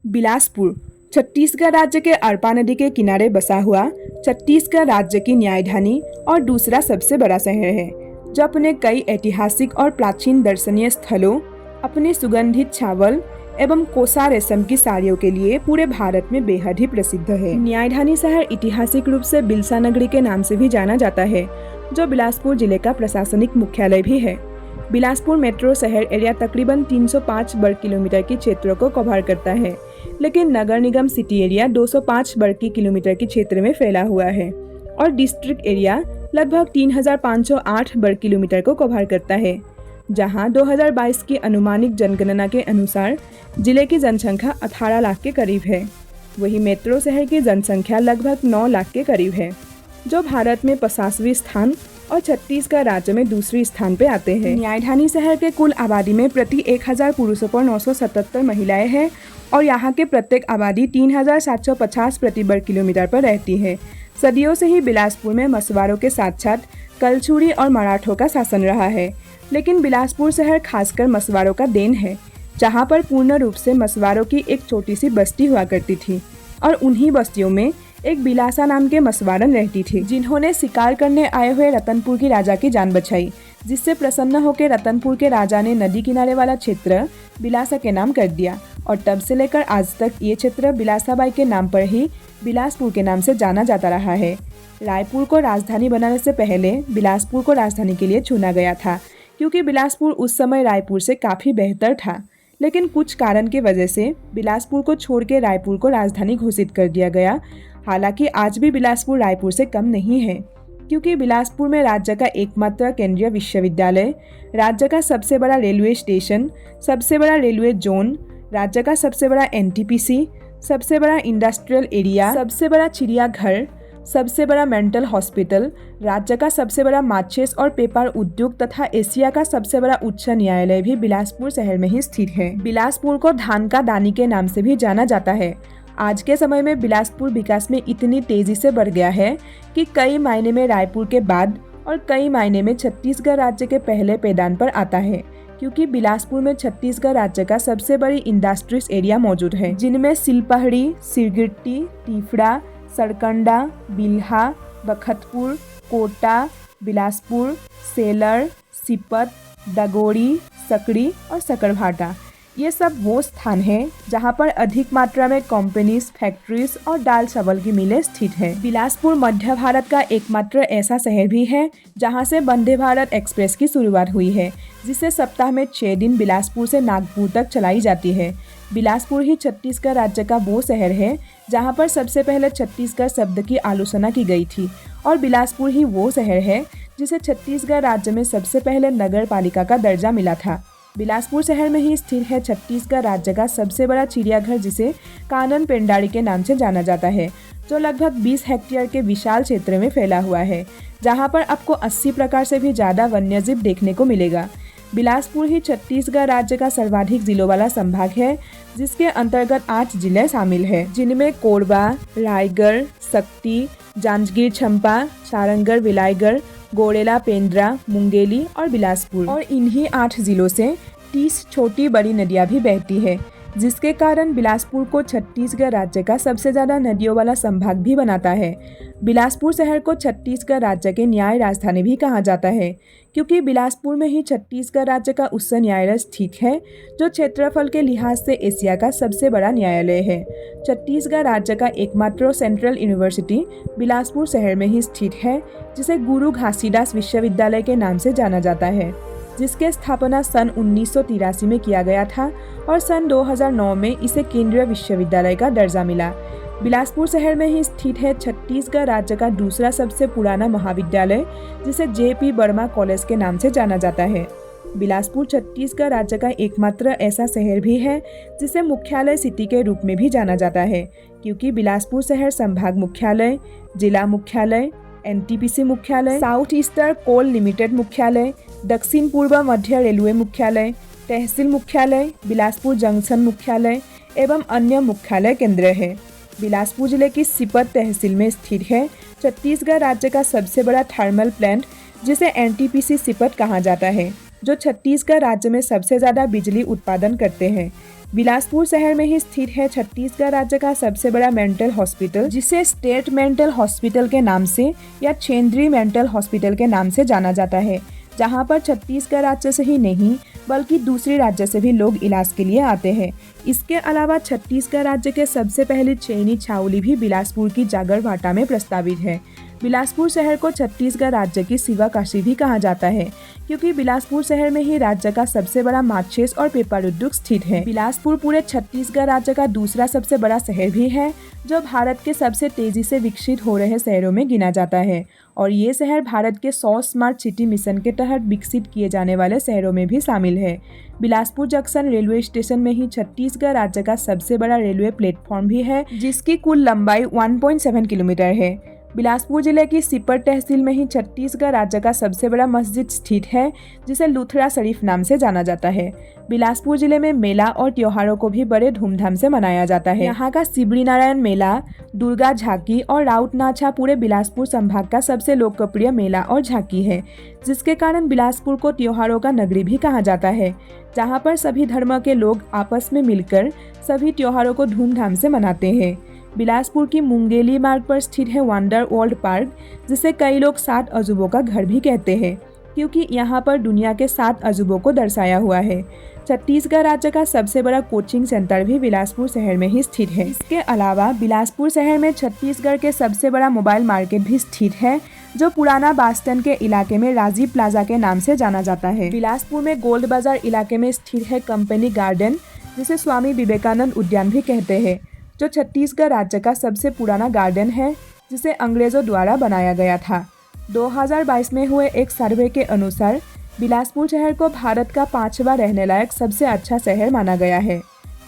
बिलासपुर छत्तीसगढ़ राज्य के अरपा नदी के किनारे बसा हुआ छत्तीसगढ़ राज्य की न्यायधानी और दूसरा सबसे बड़ा शहर है, जो अपने कई ऐतिहासिक और प्राचीन दर्शनीय स्थलों, अपने सुगंधित चावल एवं कोसा रेशम की साड़ियों के लिए पूरे भारत में बेहद ही प्रसिद्ध है। न्यायधानी शहर ऐतिहासिक रूप से बिलसा नगरी के नाम से भी जाना जाता है, जो बिलासपुर जिले का प्रशासनिक मुख्यालय भी है। बिलासपुर मेट्रो शहर एरिया तकरीबन 305 वर्ग किलोमीटर के क्षेत्रों को कवर करता है, लेकिन नगर निगम सिटी एरिया 205 वर्ग किलोमीटर के क्षेत्र में फैला हुआ है और डिस्ट्रिक्ट एरिया लगभग 3508 वर्ग किलोमीटर को कवर करता है, जहां 2022 की अनुमानित जनगणना के अनुसार जिले की जनसंख्या 18 लाख के करीब है। वही मेट्रो शहर की जनसंख्या लगभग 9 लाख के करीब है, जो भारत में 50वें स्थान और छत्तीसगढ़ राज्य में दूसरे स्थान पे आते हैं। न्यायधानी शहर के कुल आबादी में प्रति 1000 पुरुषों पर 977 महिलाएं हैं और यहाँ के प्रत्येक आबादी 3750 प्रति वर्ग किलोमीटर पर रहती है। सदियों से ही बिलासपुर में मछुआरों के साथ साथ कलचुरी और मराठों का शासन रहा है, लेकिन बिलासपुर शहर खासकर मछुआरों का देन है, जहाँ पर पूर्ण रूप से मछुआरों की एक छोटी सी बस्ती हुआ करती थी और उन्हीं बस्तियों में एक बिलासा नाम के मछुआरन रहती थी, जिन्होंने शिकार करने आए हुए रतनपुर की राजा की जान बचाई, जिससे प्रसन्न होकर रतनपुर के राजा ने नदी किनारे वाला क्षेत्र बिलासा के नाम कर दिया और तब से लेकर आज तक ये क्षेत्र बिलासाबाई के नाम पर ही बिलासपुर के नाम से जाना जाता रहा है। रायपुर को राजधानी बनाने से पहले बिलासपुर को राजधानी के लिए चुना गया था, क्योंकि बिलासपुर उस समय रायपुर से काफ़ी बेहतर था, लेकिन कुछ कारण की वजह से बिलासपुर को छोड़ के रायपुर को राजधानी घोषित कर दिया गया। हालांकि आज भी बिलासपुर रायपुर से कम नहीं है, क्योंकि बिलासपुर में राज्य का एकमात्र केंद्रीय विश्वविद्यालय, राज्य का सबसे बड़ा रेलवे स्टेशन, सबसे बड़ा रेलवे जोन, राज्य का सबसे बड़ा एनटीपीसी, सबसे बड़ा इंडस्ट्रियल एरिया, सबसे बड़ा चिड़ियाघर, सबसे बड़ा मेंटल हॉस्पिटल, राज्य का सबसे बड़ा माचिस और पेपर उद्योग तथा एशिया का सबसे बड़ा उच्च न्यायालय भी बिलासपुर शहर में ही स्थित है। बिलासपुर को धान का दानी के नाम से भी जाना जाता है। आज के समय में बिलासपुर विकास में इतनी तेजी से बढ़ गया है कि कई मायने में रायपुर के बाद और कई मायने में छत्तीसगढ़ राज्य के पहले पैदान पर आता है, क्योंकि बिलासपुर में छत्तीसगढ़ राज्य का सबसे बड़ी इंडस्ट्रीज एरिया मौजूद है, जिनमें सिलपहड़ी, सिरगिट्टी, टीफड़ा, सरकंडा, बिल्हा, बखतपुर, कोटा, बिलासपुर, सेलर, सिपत, दगोरी, सकड़ी और सकरभाटा, ये सब वो स्थान हैं जहां पर अधिक मात्रा में कंपनीज, फैक्ट्रीज और दाल चावल की मिलें स्थित है। बिलासपुर मध्य भारत का एकमात्र ऐसा शहर भी है जहां से वंदे भारत एक्सप्रेस की शुरुआत हुई है, जिसे सप्ताह में 6 दिन बिलासपुर से नागपुर तक चलाई जाती है। बिलासपुर ही छत्तीसगढ़ राज्य का वो शहर है जहां पर सबसे पहले छत्तीसगढ़ शब्द की आलोचना की गई थी और बिलासपुर ही वो शहर है जिसे छत्तीसगढ़ राज्य में सबसे पहले नगर पालिका का दर्जा मिला था। बिलासपुर शहर में ही स्थित है छत्तीसगढ़ राज्य का सबसे बड़ा चिड़ियाघर, जिसे कानन पेंडारी के नाम से जाना जाता है, जो लगभग 20 हेक्टेयर के विशाल क्षेत्र में फैला हुआ है, जहां पर आपको 80 प्रकार से भी ज़्यादा वन्यजीव देखने को मिलेगा। बिलासपुर ही छत्तीसगढ़ राज्य का सर्वाधिक जिलों वाला संभाग है, जिसके अंतर्गत 8 जिले शामिल हैं, जिनमें कोरबा, रायगढ़, शक्ति, जांजगीर चंपा, सारंगढ़, विलायगढ़, गोरेला, पेंड्रा, मुंगेली और बिलासपुर। और इन्हीं 8 जिलों से 30 छोटी बड़ी नदियां भी बहती है, जिसके कारण बिलासपुर को छत्तीसगढ़ राज्य का सबसे ज़्यादा नदियों वाला संभाग भी बनाता है। बिलासपुर शहर को छत्तीसगढ़ राज्य के न्याय राजधानी भी कहा जाता है, क्योंकि बिलासपुर में ही छत्तीसगढ़ राज्य का उच्च न्यायालय स्थित है, जो क्षेत्रफल के लिहाज से एशिया का सबसे बड़ा न्यायालय है। छत्तीसगढ़ राज्य का एकमात्र सेंट्रल यूनिवर्सिटी बिलासपुर शहर में ही स्थित है, जिसे गुरु घासीदास विश्वविद्यालय के नाम से जाना जाता है, जिसके स्थापना सन 1983 में किया गया था और सन 2009 में इसे केंद्रीय विश्वविद्यालय का दर्जा मिला। बिलासपुर शहर में ही स्थित है छत्तीसगढ़ राज्य का दूसरा सबसे पुराना महाविद्यालय, जिसे जेपी वर्मा कॉलेज के नाम से जाना जाता है। बिलासपुर छत्तीसगढ़ राज्य का एकमात्र ऐसा शहर भी है जिसे मुख्यालय सिटी के रूप में भी जाना जाता है, क्योंकि बिलासपुर शहर संभाग मुख्यालय, जिला मुख्यालय, एनटीपीसी मुख्यालय, साउथ ईस्टर्न कोल लिमिटेड मुख्यालय, दक्षिण पूर्व मध्य रेलवे मुख्यालय, तहसील मुख्यालय, बिलासपुर जंक्शन मुख्यालय एवं अन्य मुख्यालय केंद्र है। बिलासपुर जिले की सिपत तहसील में स्थित है छत्तीसगढ़ राज्य का सबसे बड़ा थर्मल प्लांट, जिसे एनटीपीसी सिपत कहा जाता है। जो छत्तीसगढ़ राज्य में सबसे ज़्यादा बिजली उत्पादन करते हैं। बिलासपुर शहर में ही स्थित है छत्तीसगढ़ राज्य का सबसे बड़ा मेंटल हॉस्पिटल, जिसे स्टेट मेंटल हॉस्पिटल के नाम से या क्षेत्रीय मेंटल हॉस्पिटल के नाम से जाना जाता है, जहां पर छत्तीसगढ़ राज्य से ही नहीं बल्कि दूसरे राज्य से भी लोग इलाज के लिए आते हैं। इसके अलावा छत्तीसगढ़ राज्य के सबसे पहली चयनी छावनी भी बिलासपुर की जागरभाटा में प्रस्तावित है। बिलासपुर शहर को छत्तीसगढ़ राज्य की शिवा काशी भी कहा जाता है, क्योंकि बिलासपुर शहर में ही राज्य का सबसे बड़ा माचिस और पेपर उद्योग स्थित है। बिलासपुर पूरे छत्तीसगढ़ राज्य का दूसरा सबसे बड़ा शहर भी है, जो भारत के सबसे तेजी से विकसित हो रहे शहरों में गिना जाता है, और ये शहर भारत के 100 स्मार्ट सिटी मिशन के तहत विकसित किए जाने वाले शहरों में भी शामिल है। बिलासपुर जंक्शन रेलवे स्टेशन में ही छत्तीसगढ़ राज्य का सबसे बड़ा रेलवे प्लेटफॉर्म भी है, जिसकी कुल लंबाई 1.7 किलोमीटर है। बिलासपुर जिले की सिपर तहसील में ही छत्तीसगढ़ राज्य का सबसे बड़ा मस्जिद स्थित है, जिसे लुथरा शरीफ नाम से जाना जाता है। बिलासपुर जिले में मेला और त्योहारों को भी बड़े धूमधाम से मनाया जाता है। यहाँ का सिबरी नारायण मेला, दुर्गा झांकी और राउत नाचा पूरे बिलासपुर संभाग का सबसे लोकप्रिय मेला और झांकी है, जिसके कारण बिलासपुर को त्योहारों का नगरी भी कहा जाता है, जहाँ पर सभी धर्म के लोग आपस में मिलकर सभी त्योहारों को धूमधाम से मनाते हैं। बिलासपुर की मुंगेली मार्ग पर स्थित है वंडर वर्ल्ड पार्क, जिसे कई लोग 7 अजूबों का घर भी कहते हैं, क्योंकि यहाँ पर दुनिया के 7 अजूबों को दर्शाया हुआ है। छत्तीसगढ़ राज्य का सबसे बड़ा कोचिंग सेंटर भी बिलासपुर शहर में ही स्थित है। इसके अलावा बिलासपुर शहर में छत्तीसगढ़ के सबसे बड़ा मोबाइल मार्केट भी स्थित है, जो पुराना बास्टन के इलाके में राजीव प्लाजा के नाम से जाना जाता है। बिलासपुर में गोल्ड बाजार इलाके में स्थित है कंपनी गार्डन, जिसे स्वामी विवेकानंद उद्यान भी कहते हैं, जो छत्तीसगढ़ राज्य का सबसे पुराना गार्डन है, जिसे अंग्रेजों द्वारा बनाया गया था। 2022 में हुए एक सर्वे के अनुसार बिलासपुर शहर को भारत का 5वां रहने लायक सबसे अच्छा शहर माना गया है।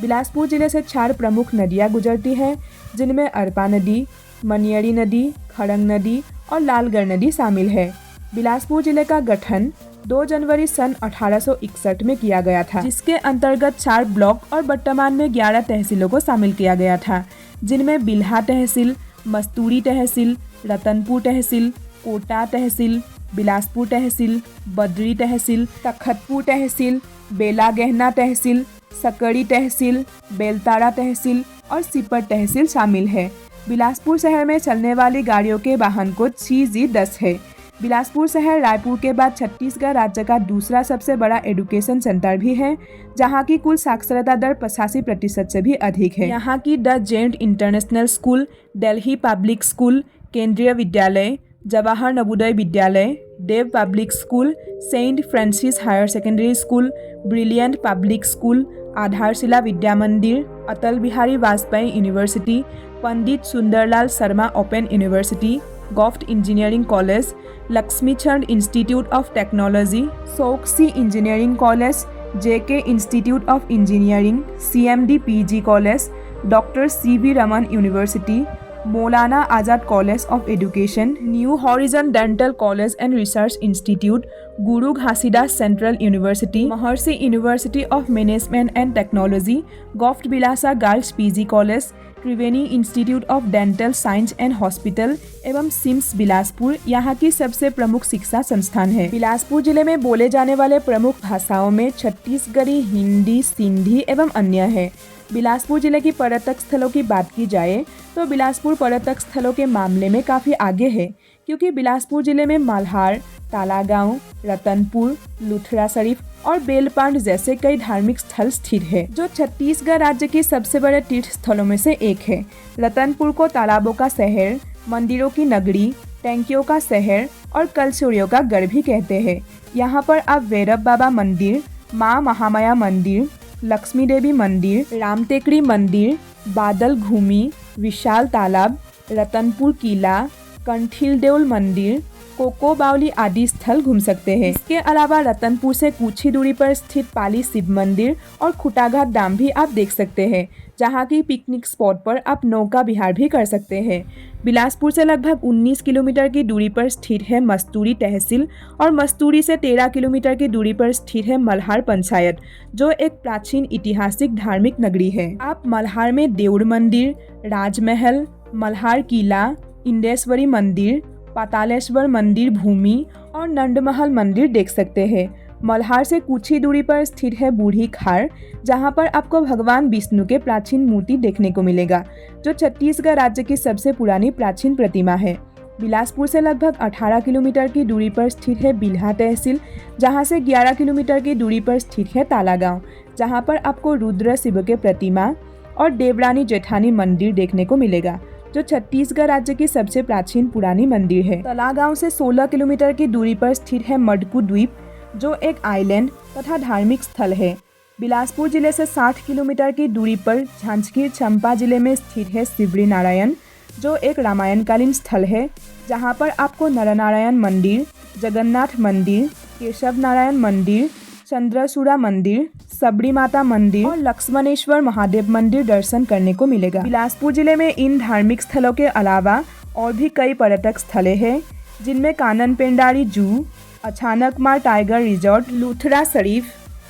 बिलासपुर जिले से 4 प्रमुख नदियां गुजरती हैं, जिनमें अरपा नदी, मनियरी नदी, खड़ंग नदी और लालगढ़ नदी शामिल है। बिलासपुर जिले का गठन 2 जनवरी सन 1861 में किया गया था, जिसके अंतर्गत 4 ब्लॉक और वर्तमान में 11 तहसीलों को शामिल किया गया था, जिनमें बिल्हा तहसील, मस्तूरी तहसील, रतनपुर तहसील, कोटा तहसील, बिलासपुर तहसील, बद्री तहसील, तखतपुर तहसील, बेला गहना तहसील, सकड़ी तहसील, बेलतारा तहसील और सिपर तहसील शामिल है। बिलासपुर शहर में चलने वाली गाड़ियों के वाहन कोड CG10 है। बिलासपुर शहर रायपुर के बाद छत्तीसगढ़ राज्य का दूसरा सबसे बड़ा एजुकेशन सेंटर भी है, जहां की कुल साक्षरता दर 85% से भी अधिक है। यहाँ की the gent international school, Delhi public school, Kendriya Vidyalaya, Jawahar Navodaya Vidyalaya, Dev public school, saint Francis higher secondary school, brilliant public school, Adharshila Vidya Mandir, Atal Bihari Vajpayee university, Pandit Sundarlal Sharma open university, गॉफ्ट engineering college, Laxmichand institute of technology, सोक्सी engineering college, JK institute of engineering, CMD PG college, doctor CV Raman university, Maulana Azad college of education, new horizon dental college and research institute, Guru Ghasidas central university, Maharshi university of management and technology, गॉफ्ट Bilasa girls PG college, Triveni institute of dental science and hospital एवं CIMS Bilaspur यहाँ की सबसे प्रमुख शिक्षा संस्थान है। बिलासपुर जिले में बोले जाने वाले प्रमुख भाषाओं में छत्तीसगढ़ी, हिंदी, सिंधी एवं अन्य है। बिलासपुर जिले की पर्यटक स्थलों की बात की जाए तो बिलासपुर पर्यटक स्थलों के मामले में काफ़ी आगे है, क्योंकि बिलासपुर जिले में मल्हार, तालागांव, रतनपुर, लुथरा शरीफ और बेलपांड जैसे कई धार्मिक स्थल स्थित है, जो छत्तीसगढ़ राज्य की सबसे बड़े तीर्थ स्थलों में से एक है। रतनपुर को तालाबों का शहर, मंदिरों की नगरी, टैंकियों का शहर और कलशोरियों का गढ़ भी कहते हैं। यहाँ पर आप भैरव बाबा मंदिर, माँ महामाया मंदिर, लक्ष्मी देवी मंदिर, रामटेकड़ी मंदिर, बादल घूमी, विशाल तालाब, रतनपुर किला, कंठील देउल मंदिर, कोको बावली आदि स्थल घूम सकते हैं। इसके अलावा रतनपुर से कुछ ही दूरी पर स्थित पाली शिव मंदिर और खुटाघाट डैम भी आप देख सकते हैं, जहां की पिकनिक स्पॉट पर आप नौका विहार भी कर सकते हैं। बिलासपुर से लगभग 19 किलोमीटर की दूरी पर स्थित है मस्तूरी तहसील और मस्तूरी से 13 किलोमीटर की दूरी पर स्थित है मल्हार पंचायत, जो एक प्राचीन ऐतिहासिक धार्मिक नगरी है। आप मल्हार में देउड़ मंदिर, राजमहल, मल्हार किला, इंडेश्वरी मंदिर, पातालेश्वर मंदिर भूमि और नंदमहल मंदिर देख सकते हैं। मल्हार से कुछ ही दूरी पर स्थित है बूढ़ी खार, जहां पर आपको भगवान विष्णु के प्राचीन मूर्ति देखने को मिलेगा, जो छत्तीसगढ़ राज्य की सबसे पुरानी प्राचीन प्रतिमा है। बिलासपुर से लगभग 18 किलोमीटर की दूरी पर स्थित है बिल्हा तहसील, जहां से 11 किलोमीटर की दूरी पर स्थित है ताला गांव, जहां पर आपको रुद्र शिव के प्रतिमा और देवरानी जेठानी मंदिर देखने को मिलेगा, जो छत्तीसगढ़ राज्य की सबसे प्राचीन पुरानी मंदिर है। तला गांव से 16 किलोमीटर की दूरी पर स्थित है मडकू द्वीप, जो एक आइलैंड तथा धार्मिक स्थल है। बिलासपुर जिले से 60 किलोमीटर की दूरी पर जांजगीर चंपा जिले में स्थित है शिवरी नारायण, जो एक रामायणकालीन स्थल है, जहां पर आपको नरनारायण मंदिर, जगन्नाथ मंदिर, केशव नारायण मंदिर, चंद्रसूड़ा मंदिर, सबरी माता मंदिर और लक्ष्मणेश्वर महादेव मंदिर दर्शन करने को मिलेगा। बिलासपुर जिले में इन धार्मिक स्थलों के अलावा और भी कई पर्यटक स्थलें हैं, जिनमें Kanan Pendari zoo, Achanakmar tiger resort, Luthra Sharif,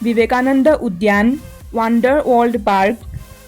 Vivekananda उद्यान, wonder world park,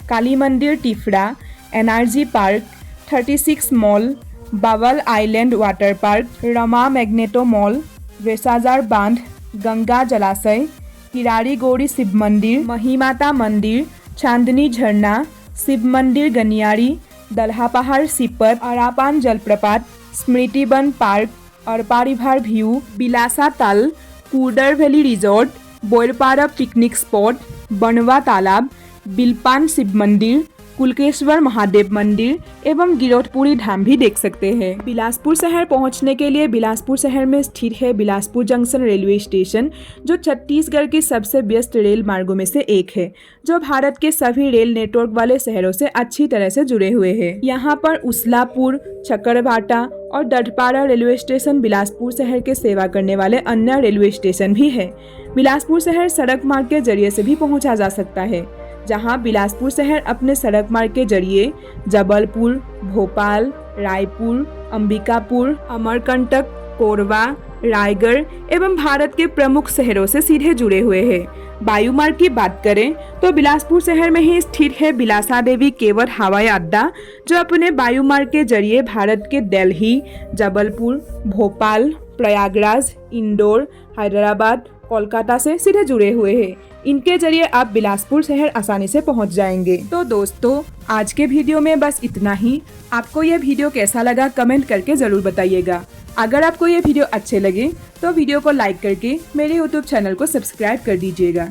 Kali Mandir Tifra, NRG park, 36 mall, Bawal island water park, Rama magneto mall, वेसाजार बांध, गंगा जलाशय, किरारी गौरी शिव मंदिर, महिमाता मंदिर, चांदनी झरना, शिव मंदिर गनियारी, दल्हा पहाड़ सिपर, अरापान जलप्रपात, स्मृति वन पार्क, अरपारीभार व्यू, बिलासा ताल, कूडर valley resort, Borpara picnic spot, बनवा तालाब, बिलपान शिव मंदिर, कुलकेश्वर महादेव मंदिर एवं गिरोधपुरी धाम भी देख सकते हैं। बिलासपुर शहर पहुंचने के लिए बिलासपुर शहर में स्थित है बिलासपुर जंक्शन रेलवे स्टेशन, जो छत्तीसगढ़ की सबसे व्यस्त रेल मार्गों में से एक है, जो भारत के सभी रेल नेटवर्क वाले शहरों से अच्छी तरह से जुड़े हुए हैं। यहाँ पर उसलापुर, चकरभाटा और डढ़पारा रेलवे स्टेशन बिलासपुर शहर के सेवा करने वाले अन्य रेलवे स्टेशन भी है। बिलासपुर शहर सड़क मार्ग के जरिए से भी पहुँचा जा सकता है, जहां बिलासपुर शहर अपने सड़क मार्ग के जरिए जबलपुर, भोपाल, रायपुर, अंबिकापुर, अमरकंटक, कोरबा, रायगढ़ एवं भारत के प्रमुख शहरों से सीधे जुड़े हुए हैं। वायु मार्ग की बात करें तो बिलासपुर शहर में ही स्थित है बिलासा देवी केवट हवाई अड्डा, जो अपने वायु मार्ग के जरिए भारत के दिल्ली, जबलपुर, भोपाल, प्रयागराज, इंदौर, हैदराबाद, कोलकाता से सीधे जुड़े हुए हैं। इनके जरिए आप बिलासपुर शहर आसानी से पहुंच जाएंगे। तो दोस्तों, आज के वीडियो में बस इतना ही। आपको यह वीडियो कैसा लगा कमेंट करके जरूर बताइएगा। अगर आपको ये वीडियो अच्छे लगे तो वीडियो को लाइक करके मेरे यूट्यूब चैनल को सब्सक्राइब कर दीजिएगा।